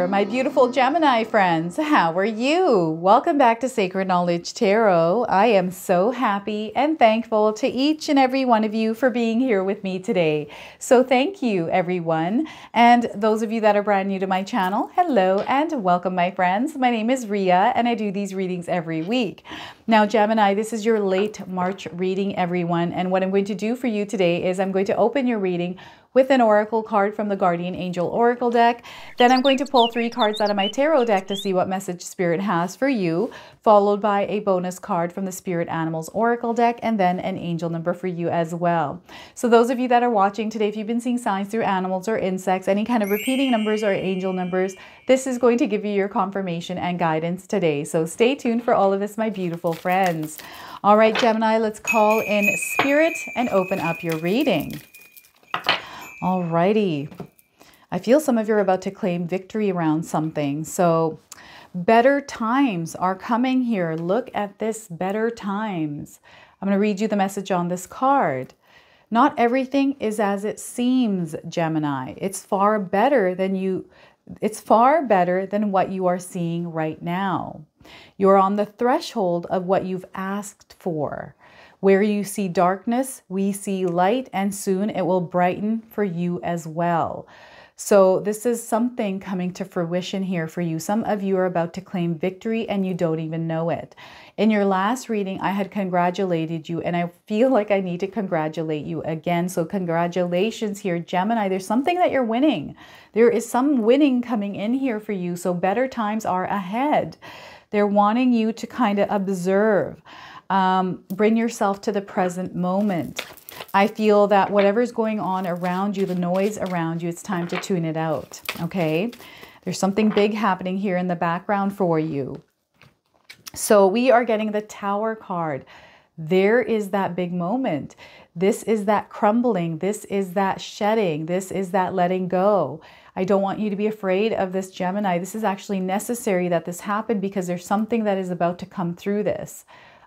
My beautiful Gemini friends, how are you? Welcome back to Sacred Knowledge Tarot. I am so happy and thankful to each and every one of you for being here with me today. So thank you, everyone. And those of you that are brand new to my channel, hello and welcome, my friends. My name is Ria and I do these readings every week. Now, Gemini, this is your late March reading, everyone. And what I'm going to do for you today is I'm going to open your reading with an oracle card from the Guardian Angel Oracle deck. Then I'm going to pull 3 cards out of my tarot deck to see what message Spirit has for you, followed by a bonus card from the Spirit Animals Oracle deck, and then an angel number for you as well. So those of you that are watching today, if you've been seeing signs through animals or insects, any kind of repeating numbers or angel numbers, this is going to give you your confirmation and guidance today. So stay tuned for all of this, my beautiful friends. All right, Gemini, let's call in Spirit and open up your reading. Alrighty. I feel some of you are about to claim victory around something. So better times are coming here. Look at this, better times. I'm going to read you the message on this card. Not everything is as it seems, Gemini. It's far better than what you are seeing right now. You're on the threshold of what you've asked for. Where you see darkness, we see light, and soon it will brighten for you as well. So this is something coming to fruition here for you. Some of you are about to claim victory and you don't even know it. In your last reading, I had congratulated you and I feel like I need to congratulate you again. So congratulations here, Gemini. There's something that you're winning. There is some winning coming in here for you. So better times are ahead. They're wanting you to kind of observe. Bring yourself to the present moment. I feel that whatever's going on around you, the noise around you, it's time to tune it out, okay? There's something big happening here in the background for you. So we are getting the Tower card. There is that big moment. This is that crumbling. This is that shedding. This is that letting go. I don't want you to be afraid of this, Gemini. This is actually necessary that this happened because there's something that is about to come through this.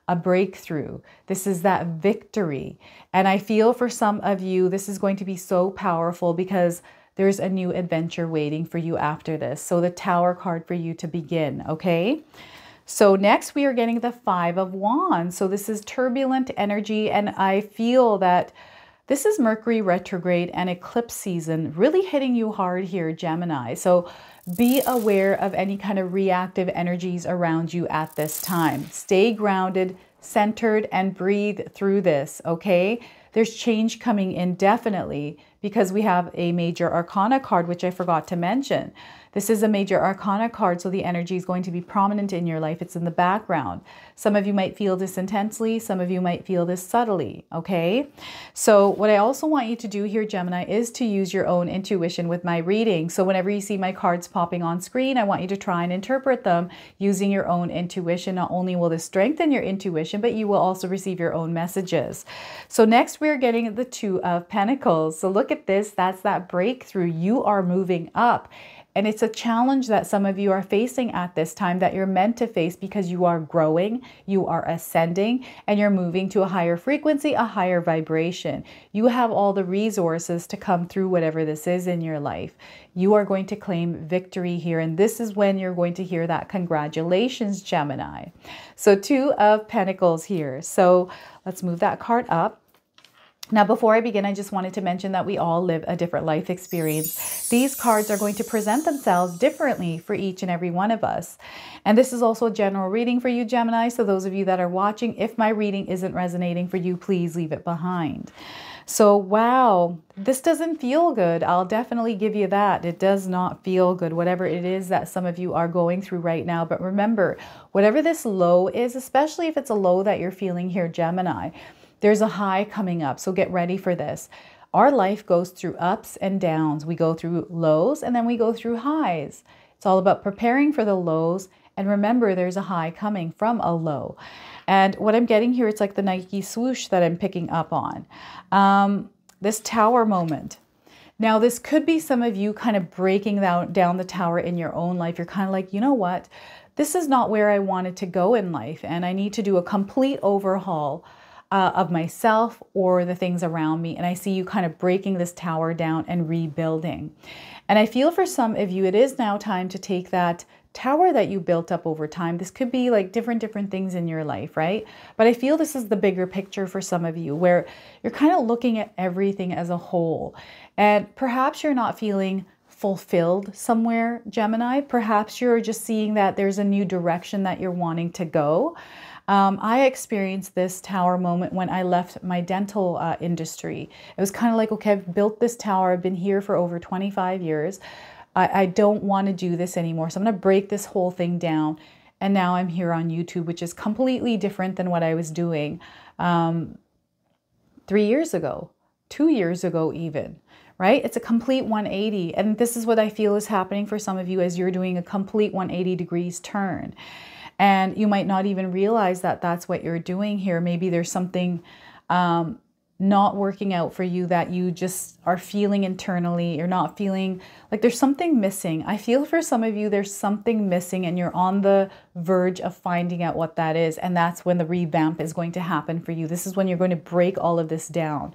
A breakthrough. This is that victory. And I feel for some of you, this is going to be so powerful because there's a new adventure waiting for you after this. So the Tower card for you to begin, okay? So next we are getting the 5 of Wands. So this is turbulent energy and I feel that this is Mercury retrograde and eclipse season really hitting you hard here, Gemini. So be aware of any kind of reactive energies around you at this time. Stay grounded, centered, and breathe through this, okay? There's change coming in definitely because we have a major arcana card, which I forgot to mention. This is a major arcana card, so the energy is going to be prominent in your life. It's in the background. Some of you might feel this intensely. Some of you might feel this subtly, okay? So what I also want you to do here, Gemini, is to use your own intuition with my reading. So whenever you see my cards popping on screen, I want you to try and interpret them using your own intuition. Not only will this strengthen your intuition, but you will also receive your own messages. So next we're getting the 2 of Pentacles. So look at this. That's that breakthrough. You are moving up. And it's a challenge that some of you are facing at this time that you're meant to face because you are growing, you are ascending, and you're moving to a higher frequency, a higher vibration. You have all the resources to come through whatever this is in your life. You are going to claim victory here. And this is when you're going to hear that congratulations, Gemini. So 2 of Pentacles here. So let's move that card up. Now, before I begin, I just wanted to mention that we all live a different life experience. These cards are going to present themselves differently for each and every one of us. And this is also a general reading for you, Gemini. So those of you that are watching, if my reading isn't resonating for you, please leave it behind. So, wow, this doesn't feel good. I'll definitely give you that. It does not feel good, whatever it is that some of you are going through right now. But remember, whatever this low is, especially if it's a low that you're feeling here, Gemini, there's a high coming up, so get ready for this. Our life goes through ups and downs. We go through lows and then we go through highs. It's all about preparing for the lows And remember, there's a high coming from a low. And what I'm getting here, it's like the Nike swoosh that I'm picking up on. This tower moment. Now, this could be some of you kind of breaking down the tower in your own life. You're kind of like, you know what? This is not where I wanted to go in life. And I need to do a complete overhaul of myself or the things around me. And I see you kind of breaking this tower down and rebuilding. And I feel for some of you, it is now time to take that tower that you built up over time. This could be like different things in your life, right? But I feel this is the bigger picture for some of you, where you're kind of looking at everything as a whole. And perhaps you're not feeling fulfilled somewhere, Gemini. Perhaps you're just seeing that there's a new direction that you're wanting to go. I experienced this tower moment when I left my dental industry. It was kind of like, okay, I've built this tower. I've been here for over 25 years. I don't want to do this anymore. So I'm going to break this whole thing down. And now I'm here on YouTube, which is completely different than what I was doing 3 years ago, 2 years ago even, right? It's a complete 180. And this is what I feel is happening for some of you as you're doing a complete 180 degrees turn. And you might not even realize that that's what you're doing here. Maybe there's something not working out for you that you just are feeling internally. You're not feeling like there's something missing. I feel for some of you, there's something missing and you're on the verge of finding out what that is. And that's when the revamp is going to happen for you. This is when you're going to break all of this down.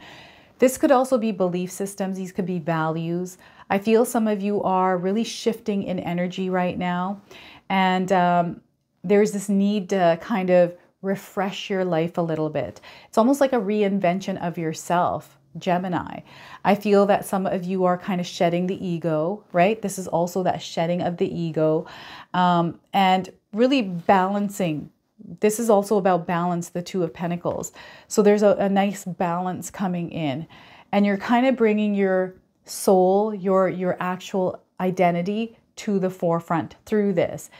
This could also be belief systems. These could be values. I feel some of you are really shifting in energy right now. And there's this need to kind of refresh your life a little bit. It's almost like a reinvention of yourself, Gemini. I feel that some of you are kind of shedding the ego, right? This is also that shedding of the ego and really balancing. This is also about balance, the Two of Pentacles. So there's a nice balance coming in and you're kind of bringing your soul, your actual identity to the forefront through this.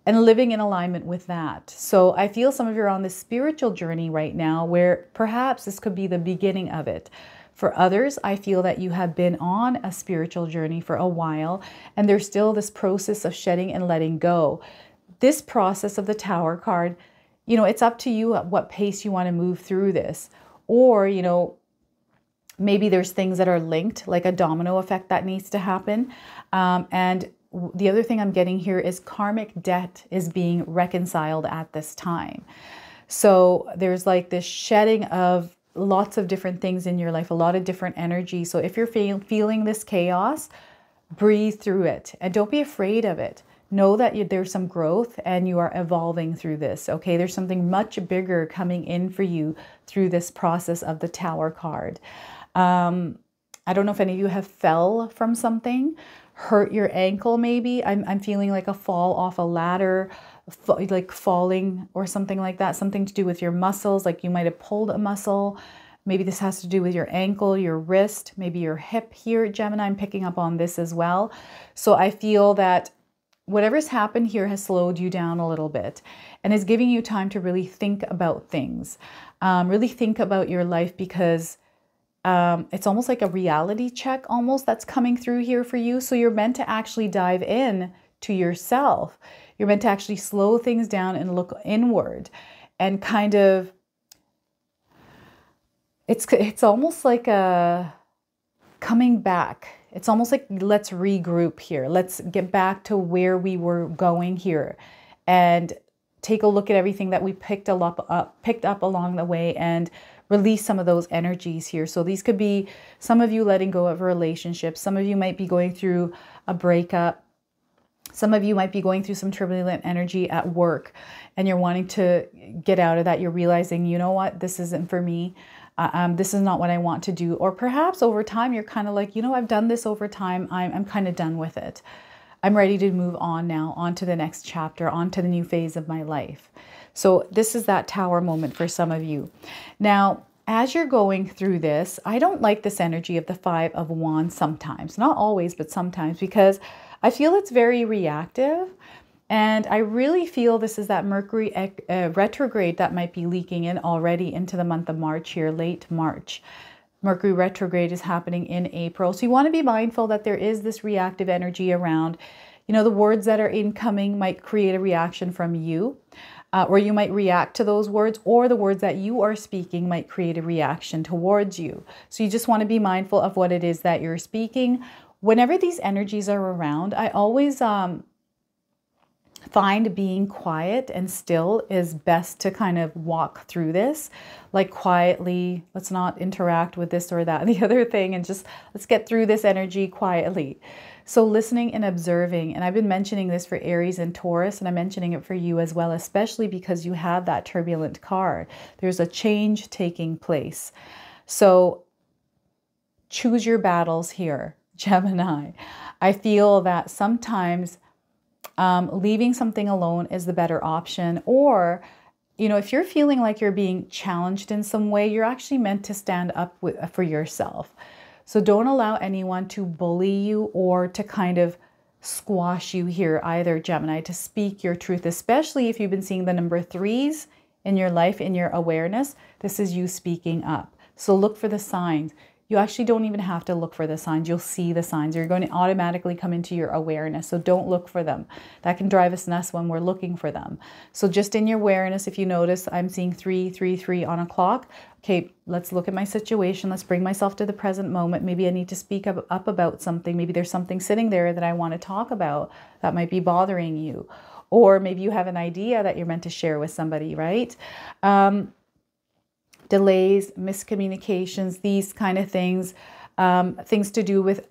And living in alignment with that. So I feel some of you are on this spiritual journey right now where perhaps this could be the beginning of it. For others, I feel that you have been on a spiritual journey for a while and there's still this process of shedding and letting go. This process of the Tower card, you know, it's up to you at what pace you want to move through this. Or, you know, maybe there's things that are linked, like a domino effect that needs to happen. And the other thing I'm getting here is karmic debt is being reconciled at this time. So there's like this shedding of lots of different things in your life, a lot of different energy. So if you're feeling this chaos, breathe through it and don't be afraid of it. Know that there's some growth and you are evolving through this. Okay, there's something much bigger coming in for you through this process of the Tower card. I don't know if any of you have fell from something, hurt your ankle maybe. I'm feeling like a fall off a ladder, like falling or something like that. Something to do with your muscles, like you might have pulled a muscle. Maybe this has to do with your ankle, your wrist, maybe your hip here, Gemini. I'm picking up on this as well. So I feel that whatever's happened here has slowed you down a little bit and is giving you time to really think about things, really think about your life, because it's almost like a reality check almost that's coming through here for you. So you're meant to actually dive in to yourself. You're meant to actually slow things down and look inward and kind of, it's almost like a coming back. It's almost like, let's regroup here. Let's get back to where we were going here and take a look at everything that we picked up along the way and release some of those energies here. So these could be some of you letting go of a relationship. Some of you might be going through a breakup. Some of you might be going through some turbulent energy at work and you're wanting to get out of that. You're realizing, you know what, this isn't for me. This is not what I want to do. Or perhaps over time, you're kind of like, you know, I've done this over time. I'm kind of done with it. I'm ready to move on now, on to the next chapter, on to the new phase of my life. So this is that Tower moment for some of you. Now, as you're going through this, I don't like this energy of the Five of Wands sometimes, not always, but sometimes, because I feel it's very reactive. And I really feel this is that Mercury retrograde that might be leaking in already into the month of March here, late March. Mercury retrograde is happening in April. So you want to be mindful that there is this reactive energy around. you know, the words that are incoming might create a reaction from you, or you might react to those words, or the words that you are speaking might create a reaction towards you. So you just want to be mindful of what it is that you're speaking. Whenever these energies are around, I always find being quiet and still is best to kind of walk through this, like quietly. Let's not interact with this or that, the other thing, and just let's get through this energy quietly. So listening and observing, and I've been mentioning this for Aries and Taurus, and I'm mentioning it for you as well, especially because you have that turbulent card. There's a change taking place. So choose your battles here, Gemini. I feel that sometimes leaving something alone is the better option. Or, you know, if you're feeling like you're being challenged in some way, you're actually meant to stand up for yourself. So don't allow anyone to bully you or to kind of squash you here either, Gemini, to speak your truth, especially if you've been seeing the number 3s in your life, in your awareness. This is you speaking up. So look for the signs. You actually don't even have to look for the signs. You'll see the signs. You're going to automatically come into your awareness. So don't look for them. That can drive us nuts when we're looking for them. So just in your awareness, if you notice, I'm seeing 3, 3, 3 on a clock. Okay, let's look at my situation. Let's bring myself to the present moment. Maybe I need to speak up about something. Maybe there's something sitting there that I want to talk about that might be bothering you. Or maybe you have an idea that you're meant to share with somebody, right? Delays, miscommunications, these kind of things, things to do with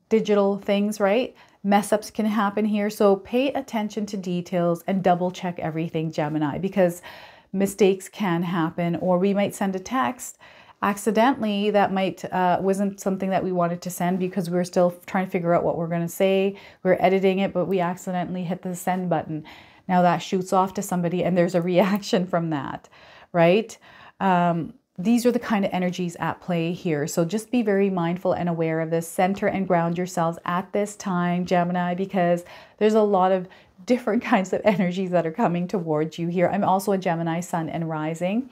digital things, right? Mess ups can happen here. So pay attention to details and double check everything, Gemini, because mistakes can happen. Or we might send a text accidentally that might wasn't something that we wanted to send because we were still trying to figure out what we're going to say. We're editing it, but we accidentally hit the send button. Now that shoots off to somebody and there's a reaction from that, right? These are the kind of energies at play here. So just be very mindful and aware of this. Center and ground yourselves at this time, Gemini, because there's a lot of different kinds of energies that are coming towards you here. I'm also a Gemini sun and rising.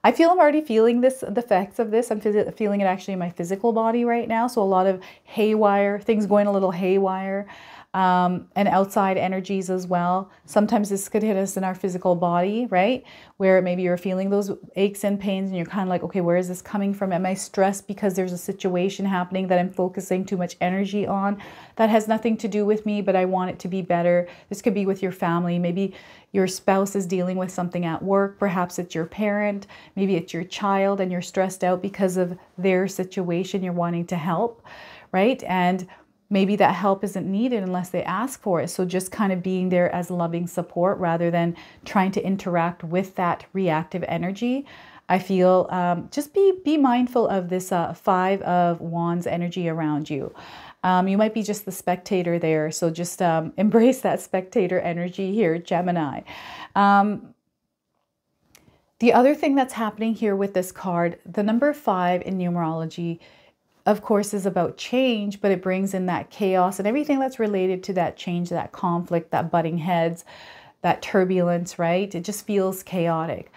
I feel I'm already feeling this, the effects of this. I'm feeling it actually in my physical body right now. So a lot of haywire, things going a little haywire. And outside energies as well. Sometimes this could hit us in our physical body, right? Where maybe you're feeling those aches and pains and you're kind of like, okay, where is this coming from? Am I stressed because there's a situation happening that I'm focusing too much energy on? That has nothing to do with me, but I want it to be better. This could be with your family. Maybe your spouse is dealing with something at work. Perhaps it's your parent. Maybe it's your child and you're stressed out because of their situation. You're wanting to help, right? And maybe that help isn't needed unless they ask for it. So just kind of being there as loving support rather than trying to interact with that reactive energy. I feel just be mindful of this 5 of Wands energy around you. You might be just the spectator there. So just embrace that spectator energy here, Gemini. The other thing that's happening here with this card, the number 5 in numerology, of course, is about change, but it brings in that chaos and everything that's related to that change, that conflict, that butting heads, that turbulence, right? It just feels chaotic.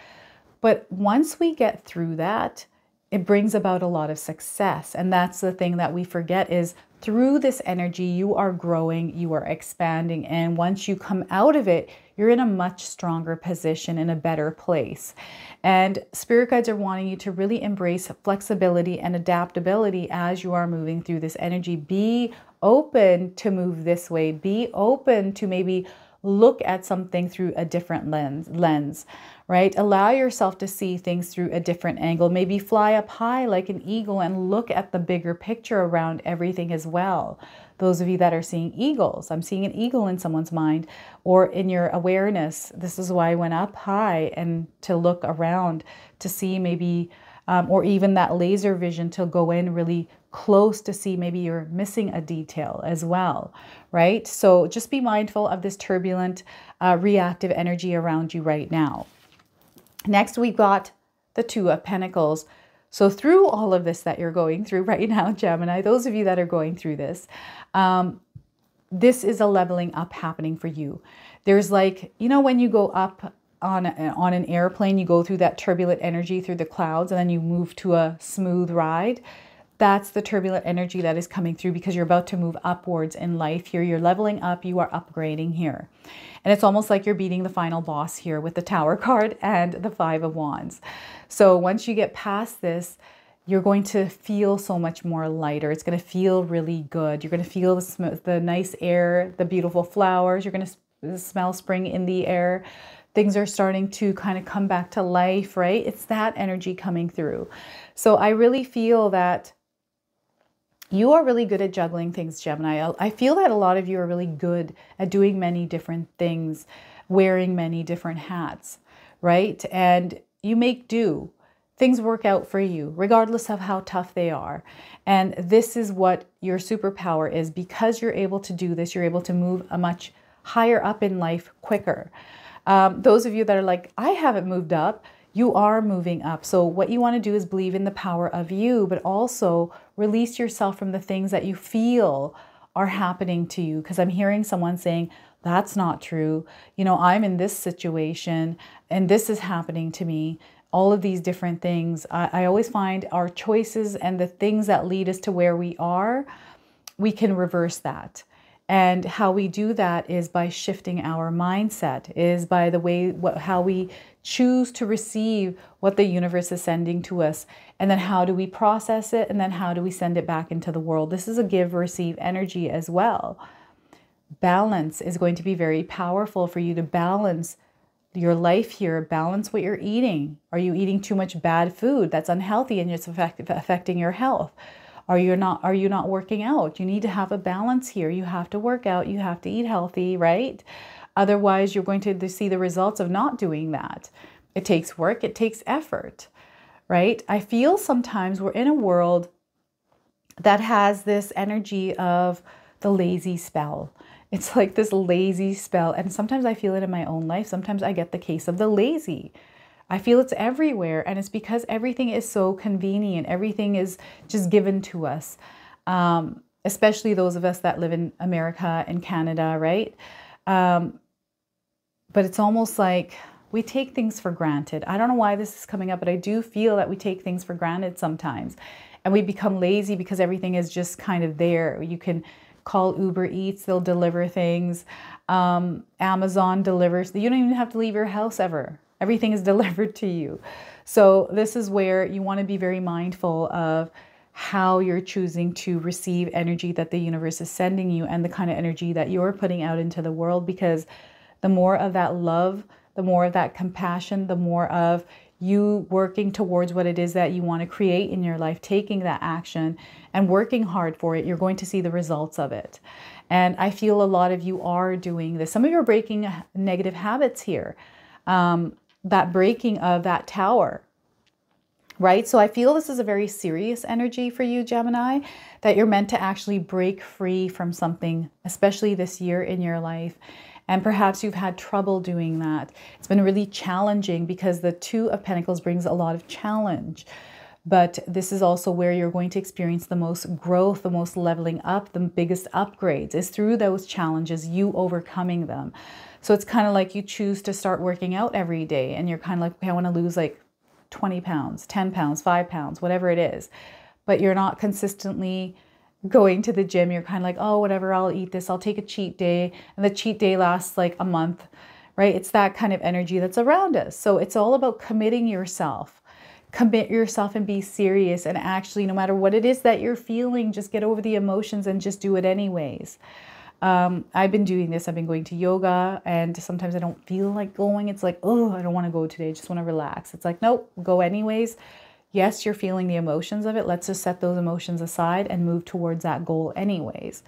But once we get through that, it brings about a lot of success. And that's the thing that we forget is through this energy, you are growing, you are expanding. And once you come out of it, you're in a much stronger position, in a better place. And spirit guides are wanting you to really embrace flexibility and adaptability as you are moving through this energy. Be open to move this way. Be open to maybe look at something through a different lens, right? Allow yourself to see things through a different angle. Maybe fly up high like an eagle and look at the bigger picture around everything as well. Those of you that are seeing eagles, I'm seeing an eagle in someone's mind or in your awareness. This is why I went up high and to look around to see maybe, or even that laser vision to go in really close to see maybe you're missing a detail as well, right? So just be mindful of this turbulent, reactive energy around you right now. Next, we've got the 2 of Pentacles. So through all of this that you're going through right now, Gemini, those of you that are going through this, this is a leveling up happening for you. There's like, you know, when you go up on an airplane, you go through that turbulent energy through the clouds and then you move to a smooth ride. That's the turbulent energy that is coming through because you're about to move upwards in life here. You're leveling up, you are upgrading here. And it's almost like you're beating the final boss here with the Tower card and the Five of Wands. So once you get past this, you're going to feel so much more lighter. It's going to feel really good. You're going to feel the nice air, the beautiful flowers. You're going to smell spring in the air. Things are starting to kind of come back to life, right? It's that energy coming through. So I really feel that you are really good at juggling things, Gemini. I feel that a lot of you are really good at doing many different things, wearing many different hats, right? And you make do. Things work out for you, regardless of how tough they are. And this is what your superpower is. Because you're able to do this, you're able to move a much higher up in life quicker. Those of you that are like, I haven't moved up, you are moving up. So what you want to do is believe in the power of you, but also release yourself from the things that you feel are happening to you. Because I'm hearing someone saying, that's not true. You know, I'm in this situation and this is happening to me. All of these different things. I always find our choices and the things that lead us to where we are, we can reverse that. And how we do that is by shifting our mindset, is by the way, how we choose to receive what the universe is sending to us. And then how do we process it? And then how do we send it back into the world? This is a give, receive energy as well. Balance is going to be very powerful for you to balance your life here. Balance what you're eating. Are you eating too much bad food that's unhealthy and it's affecting your health? Are you not working out? You need to have a balance here. You have to work out. You have to eat healthy, right? Otherwise, you're going to see the results of not doing that. It takes work. It takes effort, right? I feel sometimes we're in a world that has this energy of the lazy spell. It's like this lazy spell. And sometimes I feel it in my own life. Sometimes I get the case of the lazy. I feel it's everywhere. And it's because everything is so convenient. Everything is just given to us. Especially those of us that live in America and Canada, right? But it's almost like we take things for granted. I don't know why this is coming up, but I do feel that we take things for granted sometimes. And we become lazy because everything is just kind of there. You can call Uber Eats, they'll deliver things. Amazon delivers. You don't even have to leave your house ever. Everything is delivered to you. So this is where you want to be very mindful of how you're choosing to receive energy that the universe is sending you and the kind of energy that you're putting out into the world, because the more of that love, the more of that compassion, the more of you working towards what it is that you want to create in your life, taking that action and working hard for it, you're going to see the results of it. And I feel a lot of you are doing this. Some of you are breaking negative habits here. That breaking of that tower, right? So I feel this is a very serious energy for you, Gemini, that you're meant to actually break free from something, especially this year in your life. And perhaps you've had trouble doing that. It's been really challenging because the Two of Pentacles brings a lot of challenge. But this is also where you're going to experience the most growth, the most leveling up, the biggest upgrades is through those challenges, you overcoming them. So it's kind of like you choose to start working out every day and you're kind of like, okay, I want to lose like 20 pounds, 10 pounds, 5 pounds, whatever it is. But you're not consistently going to the gym. You're kind of like, oh, whatever, I'll eat this. I'll take a cheat day. And the cheat day lasts like a month, right? It's that kind of energy that's around us. So it's all about committing yourself. Commit yourself and be serious. And actually, no matter what it is that you're feeling, just get over the emotions and just do it anyways. I've been doing this. I've been going to yoga and sometimes I don't feel like going. It's like, oh, I don't want to go today. I just want to relax. It's like, nope, go anyways. Yes, you're feeling the emotions of it. Let's just set those emotions aside and move towards that goal anyways.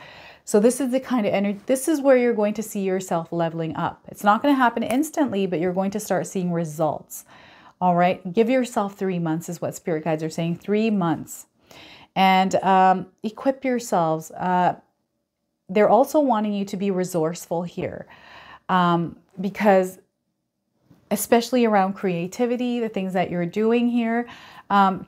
So this is the kind of energy, this is where you're going to see yourself leveling up. It's not going to happen instantly, but you're going to start seeing results. All right. Give yourself 3 months is what spirit guides are saying. 3 months. And equip yourselves. They're also wanting you to be resourceful here because especially around creativity, the things that you're doing here,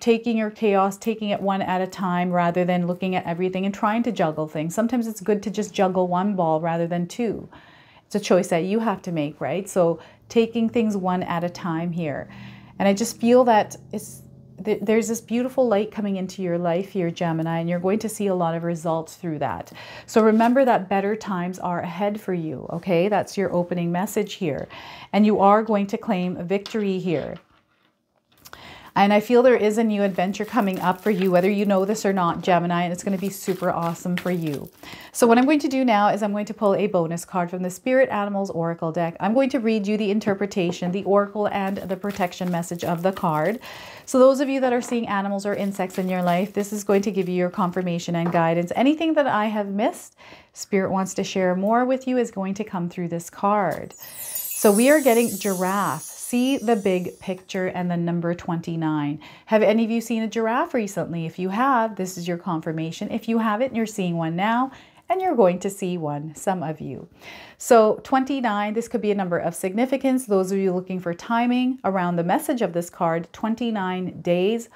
taking your chaos, taking it one at a time rather than looking at everything and trying to juggle things. Sometimes it's good to just juggle one ball rather than two. It's a choice that you have to make, right? So taking things one at a time here. And I just feel that there's this beautiful light coming into your life here, Gemini, and you're going to see a lot of results through that. So remember that better times are ahead for you, okay? That's your opening message here. And you are going to claim victory here. And I feel there is a new adventure coming up for you, whether you know this or not, Gemini, and it's going to be super awesome for you. So what I'm going to do now is I'm going to pull a bonus card from the Spirit Animals Oracle deck. I'm going to read you the interpretation, the oracle, and the protection message of the card. So those of you that are seeing animals or insects in your life, this is going to give you your confirmation and guidance. Anything that I have missed, Spirit wants to share more with you, is going to come through this card. So we are getting giraffe. See the big picture and the number 29. Have any of you seen a giraffe recently? If you have, this is your confirmation. If you haven't, you're seeing one now, and you're going to see one, some of you. So 29, this could be a number of significance. Those of you looking for timing around the message of this card, 29 days,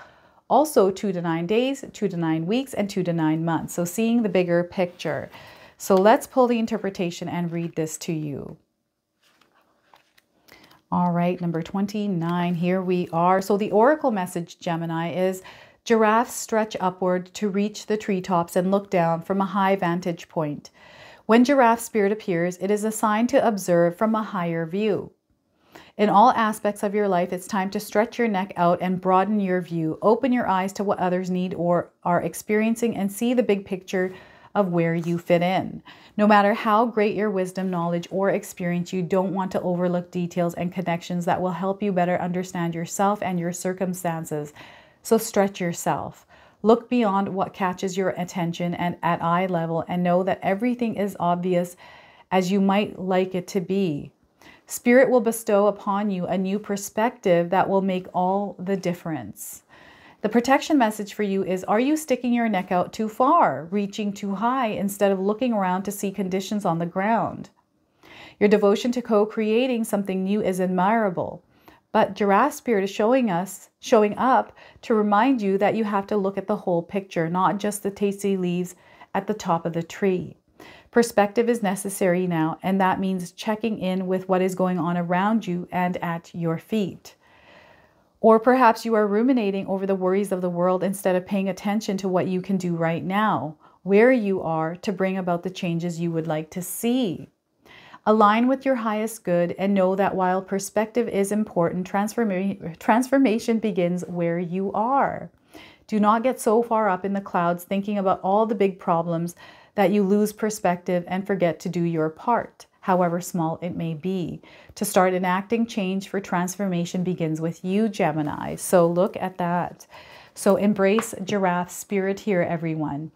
also 2 to 9 days, 2 to 9 weeks, and 2 to 9 months. So seeing the bigger picture. So let's pull the interpretation and read this to you. All right, number 29, here we are. So the oracle message, Gemini, is giraffes stretch upward to reach the treetops and look down from a high vantage point. When giraffe spirit appears, it is a sign to observe from a higher view. In all aspects of your life, it's time to stretch your neck out and broaden your view. Open your eyes to what others need or are experiencing and see the big picture of where you fit in. No matter how great your wisdom, knowledge, or experience, you don't want to overlook details and connections that will help you better understand yourself and your circumstances. So stretch yourself. Look beyond what catches your attention and at eye level, and know that everything is obvious as you might like it to be. Spirit will bestow upon you a new perspective that will make all the difference. The protection message for you is, are you sticking your neck out too far, reaching too high instead of looking around to see conditions on the ground? Your devotion to co-creating something new is admirable, but giraffe spirit is showing up to remind you that you have to look at the whole picture, not just the tasty leaves at the top of the tree. Perspective is necessary now, and that means checking in with what is going on around you and at your feet. Or perhaps you are ruminating over the worries of the world instead of paying attention to what you can do right now, where you are, to bring about the changes you would like to see. Align with your highest good and know that while perspective is important, transformation begins where you are. Do not get so far up in the clouds thinking about all the big problems that you lose perspective and forget to do your part, however small it may be. To start enacting change for transformation begins with you, Gemini. So look at that. So embrace giraffe spirit here, everyone.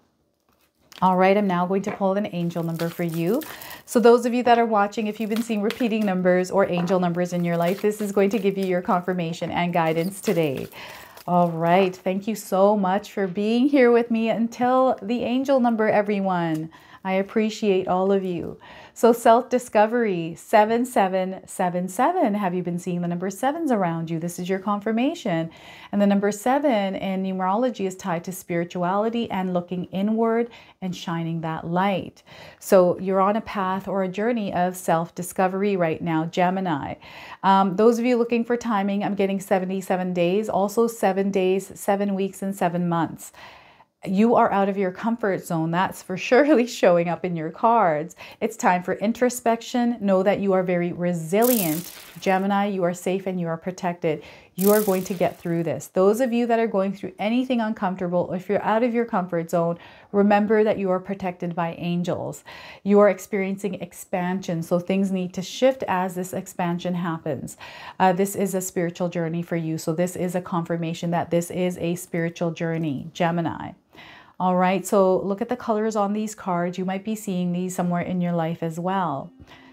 All right, I'm now going to pull an angel number for you. So those of you that are watching, if you've been seeing repeating numbers or angel numbers in your life, this is going to give you your confirmation and guidance today. All right, thank you so much for being here with me until the angel number, everyone. I appreciate all of you. So self-discovery, 7777. Have you been seeing the number 7s around you? This is your confirmation. And the number 7 in numerology is tied to spirituality and looking inward and shining that light. So you're on a path or a journey of self-discovery right now, Gemini. Those of you looking for timing, I'm getting 77 days, also 7 days, 7 weeks, and 7 months. You are out of your comfort zone. That's for surely showing up in your cards. It's time for introspection. Know that you are very resilient. Gemini, you are safe and you are protected. You are going to get through this. Those of you that are going through anything uncomfortable, if you're out of your comfort zone, remember that you are protected by angels. You are experiencing expansion, so things need to shift as this expansion happens. This is a spiritual journey for you, so this is a confirmation that this is a spiritual journey, Gemini. All right, so look at the colors on these cards. You might be seeing these somewhere in your life as well.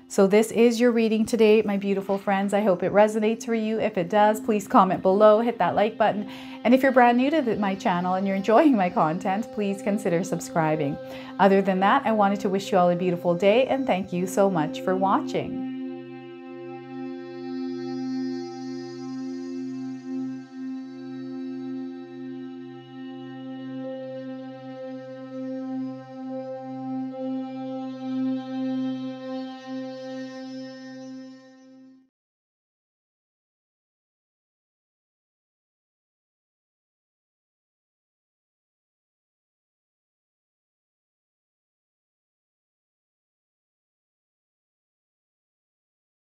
So this is your reading today, my beautiful friends. I hope it resonates for you. If it does, please comment below, hit that like button. And if you're brand new to my channel and you're enjoying my content, please consider subscribing. Other than that, I wanted to wish you all a beautiful day and thank you so much for watching.